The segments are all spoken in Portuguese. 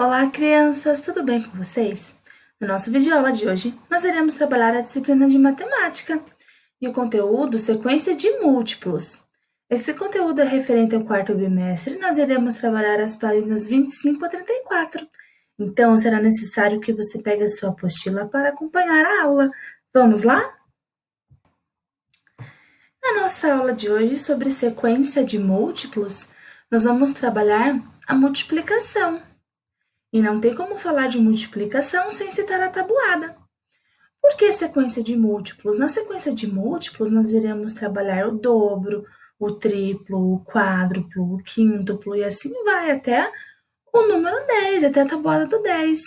Olá, crianças! Tudo bem com vocês? No nosso vídeo aula de hoje, nós iremos trabalhar a disciplina de matemática e o conteúdo sequência de múltiplos. Esse conteúdo é referente ao quarto bimestre e nós iremos trabalhar as páginas 25 a 34. Então, será necessário que você pegue a sua apostila para acompanhar a aula. Vamos lá? Na nossa aula de hoje sobre sequência de múltiplos, nós vamos trabalhar a multiplicação. E não tem como falar de multiplicação sem citar a tabuada. Por que sequência de múltiplos? Na sequência de múltiplos, nós iremos trabalhar o dobro, o triplo, o quádruplo, o quíntuplo e assim vai até o número 10, até a tabuada do 10.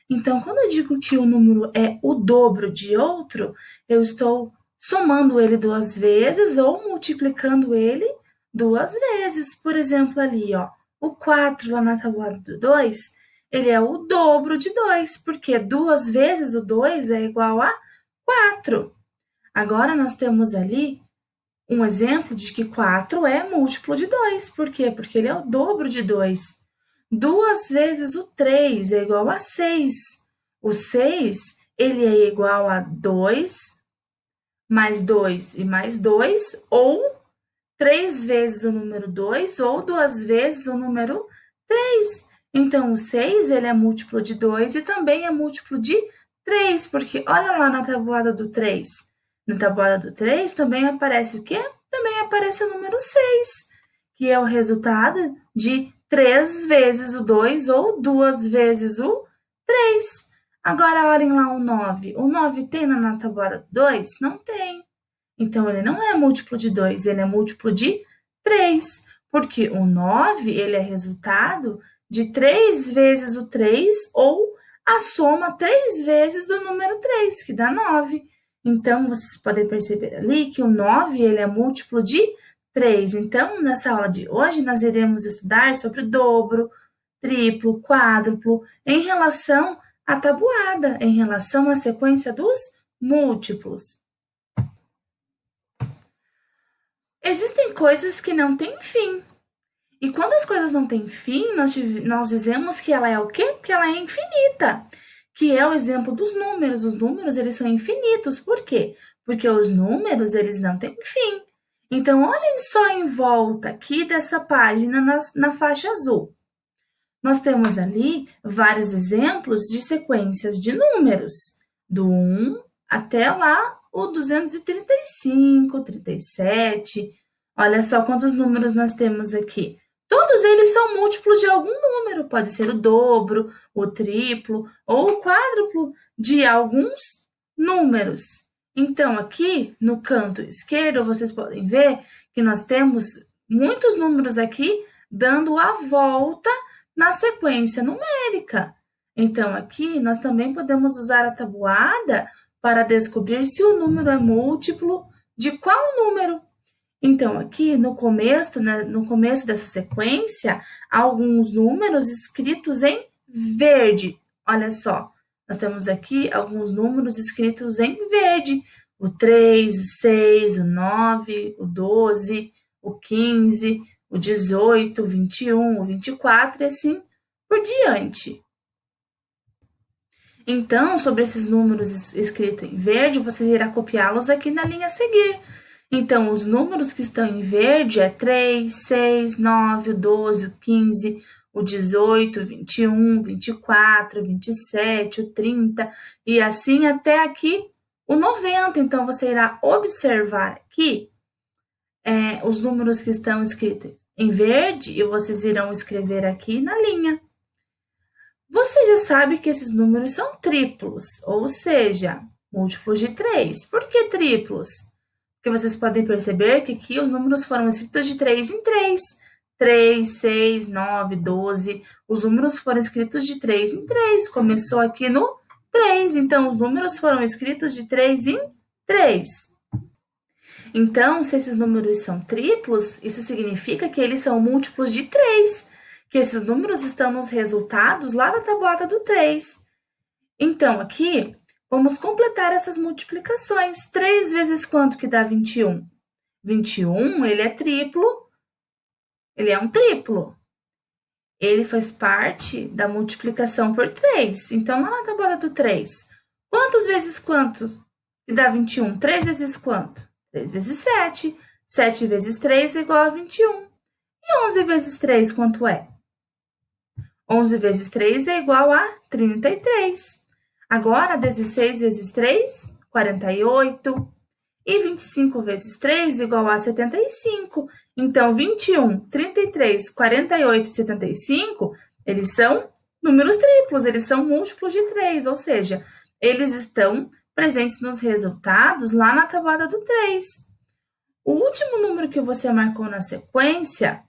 Então, quando eu digo que o número é o dobro de outro, eu estou somando ele duas vezes ou multiplicando ele duas vezes. Por exemplo, ali, ó, o 4 lá na tabuada do 2, ele é o dobro de 2, porque duas vezes o 2 é igual a 4. Agora, nós temos ali um exemplo de que 4 é múltiplo de 2. Por quê? Porque ele é o dobro de 2. Duas vezes o 3 é igual a 6. O 6, ele é igual a 2, mais 2 e mais 2, ou 3 vezes o número 2, ou 2 vezes o número 3. Então, o 6, ele é múltiplo de 2 e também é múltiplo de 3, porque olha lá na tabuada do 3. Na tabuada do 3 também aparece o quê? Também aparece o número 6, que é o resultado de 3 vezes o 2 ou 2 vezes o 3. Agora, olhem lá o 9. O 9 tem na tabuada do 2? Não tem. Então, ele não é múltiplo de 2, ele é múltiplo de 3, porque o 9, ele é resultado de 3 vezes o 3 ou a soma 3 vezes do número 3, que dá 9. Então, vocês podem perceber ali que o 9, ele é múltiplo de 3. Então, nessa aula de hoje, nós iremos estudar sobre dobro, triplo, quádruplo, em relação à tabuada, em relação à sequência dos múltiplos. Existem coisas que não têm fim. E quando as coisas não têm fim, nós dizemos que ela é o quê? Que ela é infinita. Que é o exemplo dos números. Os números, eles são infinitos. Por quê? Porque os números, eles não têm fim. Então, olhem só em volta aqui dessa página na faixa azul. Nós temos ali vários exemplos de sequências de números, do 1 até lá o 235, 37. Olha só quantos números nós temos aqui. Todos eles são múltiplos de algum número, pode ser o dobro, o triplo ou o quádruplo de alguns números. Então, aqui no canto esquerdo, vocês podem ver que nós temos muitos números aqui dando a volta na sequência numérica. Então, aqui nós também podemos usar a tabuada para descobrir se o número é múltiplo de qual número. Então, aqui no começo, no começo dessa sequência, há alguns números escritos em verde. Olha só, nós temos aqui alguns números escritos em verde. O 3, o 6, o 9, o 12, o 15, o 18, o 21, o 24 e assim por diante. Então, sobre esses números escritos em verde, você irá copiá-los aqui na linha a seguir. Então, os números que estão em verde é 3, 6, 9, o 12, o 15, o 18, o 21, o 24, o 27, o 30 e assim até aqui o 90. Então, você irá observar aqui os números que estão escritos em verde e vocês irão escrever aqui na linha. Você já sabe que esses números são triplos, ou seja, múltiplos de 3. Por que triplos? Porque vocês podem perceber que aqui os números foram escritos de 3 em 3. 3, 6, 9, 12. Os números foram escritos de 3 em 3. Começou aqui no 3. Então, os números foram escritos de 3 em 3. Então, se esses números são triplos, isso significa que eles são múltiplos de 3, que esses números estão nos resultados lá na tabuada do 3. Então, aqui, vamos completar essas multiplicações. 3 vezes quanto que dá 21? 21, ele é triplo, ele é um triplo. ele faz parte da multiplicação por 3. Então, lá na tabuada do 3, quantos vezes quantos? E dá 21. 3 vezes quanto? 3 vezes 7. 7 vezes 3 é igual a 21. E 11 vezes 3 quanto é? 11 vezes 3 é igual a 33. Agora, 16 vezes 3, 48. E 25 vezes 3 igual a 75. Então, 21, 33, 48 e 75, eles são números triplos, eles são múltiplos de 3, ou seja, eles estão presentes nos resultados lá na tabuada do 3. O último número que você marcou na sequência,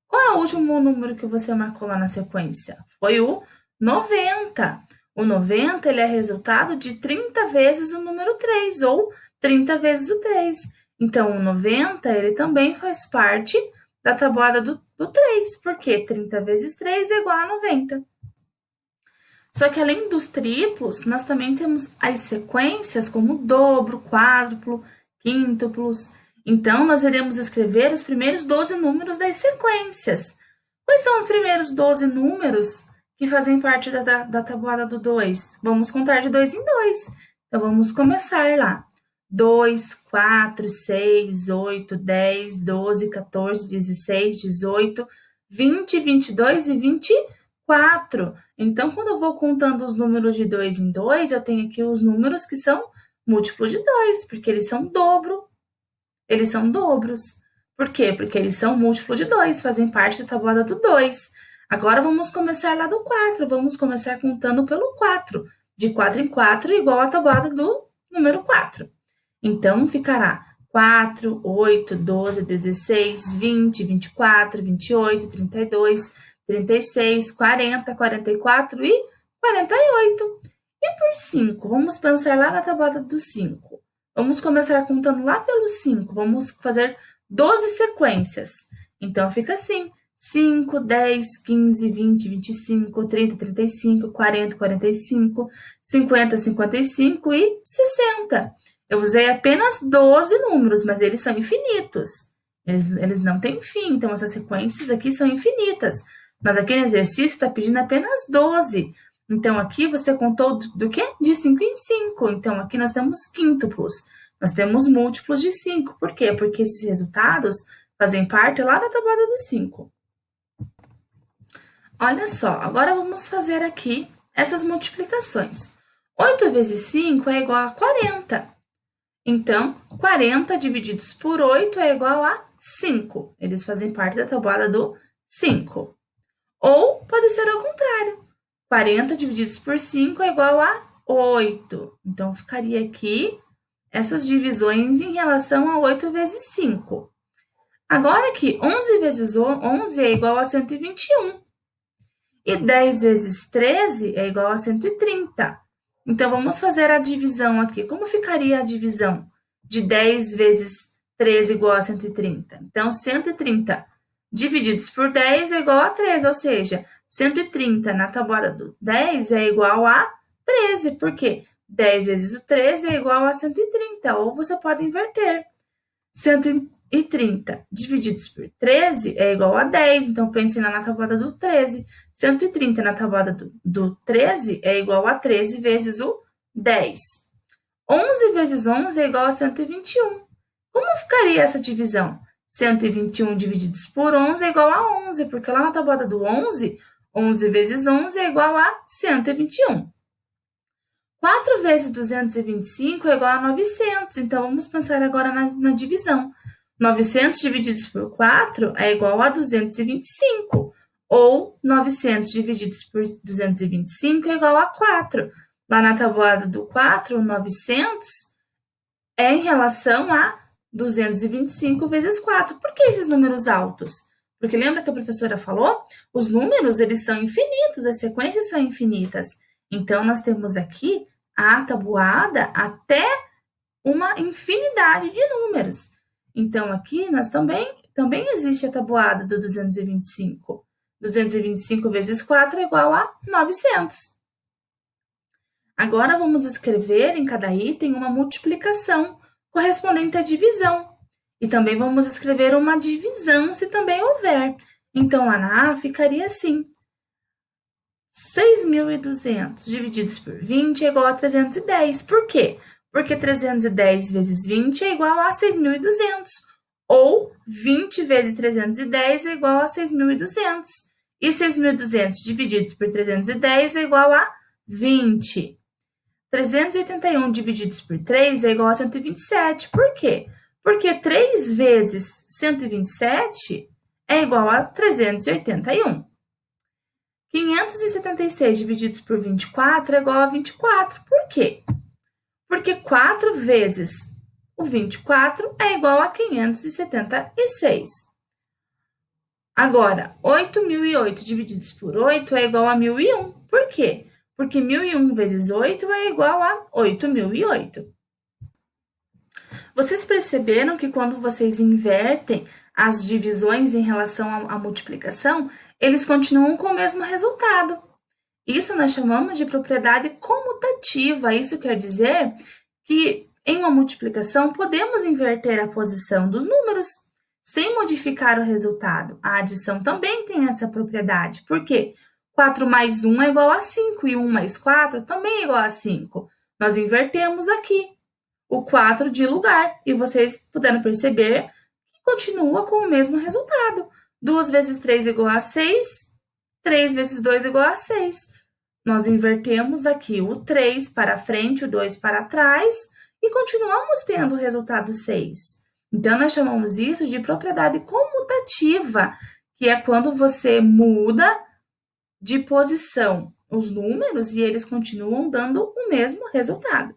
qual é o último número que você marcou lá na sequência? Foi o 90. O 90 ele é resultado de 30 vezes o número 3, ou 30 vezes o 3. Então, o 90 ele também faz parte da tabuada do 3, porque 30 vezes 3 é igual a 90. Só que além dos triplos, nós também temos as sequências como dobro, quádruplo, quíntuplos. Então, nós iremos escrever os primeiros 12 números das sequências. Quais são os primeiros 12 números que fazem parte da tabuada do 2? Vamos contar de 2 em 2. Então, vamos começar lá. 2, 4, 6, 8, 10, 12, 14, 16, 18, 20, 22 e 24. Então, quando eu vou contando os números de 2 em 2, eu tenho aqui os números que são múltiplos de 2, porque eles são dobro. Eles são dobros. Por quê? Porque eles são múltiplos de 2, fazem parte da tabuada do 2. Agora, vamos começar lá do 4. Vamos começar contando pelo 4. De 4 em 4, igual a tabuada do número 4. Então, ficará 4, 8, 12, 16, 20, 24, 28, 32, 36, 40, 44 e 48. E por 5? Vamos pensar lá na tabuada do 5. Vamos começar contando lá pelo 5. Vamos fazer 12 sequências. Então, fica assim. 5, 10, 15, 20, 25, 30, 35, 40, 45, 50, 55 e 60. Eu usei apenas 12 números, mas eles são infinitos. Eles não têm fim, então essas sequências aqui são infinitas. Mas aqui no exercício está pedindo apenas 12. Então, aqui você contou do quê? De 5 em 5. Então, aqui nós temos quíntuplos. Nós temos múltiplos de 5. Por quê? Porque esses resultados fazem parte lá da tabuada do 5. Olha só, agora vamos fazer aqui essas multiplicações. 8 vezes 5 é igual a 40. Então, 40 divididos por 8 é igual a 5. Eles fazem parte da tabuada do 5. Ou pode ser ao contrário. 40 divididos por 5 é igual a 8. Então, ficaria aqui essas divisões em relação a 8 vezes 5. Agora aqui, 11 vezes 11 é igual a 121. E 10 vezes 13 é igual a 130. Então, vamos fazer a divisão aqui. Como ficaria a divisão de 10 vezes 13 igual a 130? Então, 130 divididos por 10 é igual a 13, ou seja, 130 na tabuada do 10 é igual a 13, porque 10 vezes o 13 é igual a 130, ou você pode inverter. 130 divididos por 13 é igual a 10, então pense na tabuada do 13. 130 na tabuada do 13 é igual a 13 vezes o 10. 11 vezes 11 é igual a 121. Como ficaria essa divisão? 121 divididos por 11 é igual a 11, porque lá na tabuada do 11, 11 vezes 11 é igual a 121. 4 vezes 225 é igual a 900, então vamos pensar agora na divisão. 900 divididos por 4 é igual a 225, ou 900 divididos por 225 é igual a 4. Lá na tabuada do 4, 900 é em relação a 225 vezes 4. Por que esses números altos? Porque lembra que a professora falou? Os números, eles são infinitos, as sequências são infinitas. Então, nós temos aqui a tabuada até uma infinidade de números. Então, aqui nós também existe a tabuada do 225. 225 vezes 4 é igual a 900. Agora, vamos escrever em cada item uma multiplicação correspondente à divisão. E também vamos escrever uma divisão, se também houver. Então, lá na A ficaria assim: 6.200 divididos por 20 é igual a 310. Por quê? Porque 310 vezes 20 é igual a 6.200. Ou 20 vezes 310 é igual a 6.200. E 6.200 divididos por 310 é igual a 20. 381 divididos por 3 é igual a 127. Por quê? Porque 3 vezes 127 é igual a 381. 576 divididos por 24 é igual a 24. Por quê? Porque 4 vezes o 24 é igual a 576. Agora, 8.008 divididos por 8 é igual a 1.001. Por quê? Porque 1.001 vezes 8 é igual a 8.008. Vocês perceberam que quando vocês invertem as divisões em relação à multiplicação, eles continuam com o mesmo resultado. Isso nós chamamos de propriedade comutativa. Isso quer dizer que em uma multiplicação podemos inverter a posição dos números sem modificar o resultado. A adição também tem essa propriedade. Por quê? 4 mais 1 é igual a 5 e 1 mais 4 também é igual a 5. Nós invertemos aqui o 4 de lugar e vocês puderam perceber que continua com o mesmo resultado. 2 vezes 3 é igual a 6, 3 vezes 2 é igual a 6. Nós invertemos aqui o 3 para frente, o 2 para trás e continuamos tendo o resultado 6. Então, nós chamamos isso de propriedade comutativa, que é quando você muda de posição os números e eles continuam dando o mesmo resultado.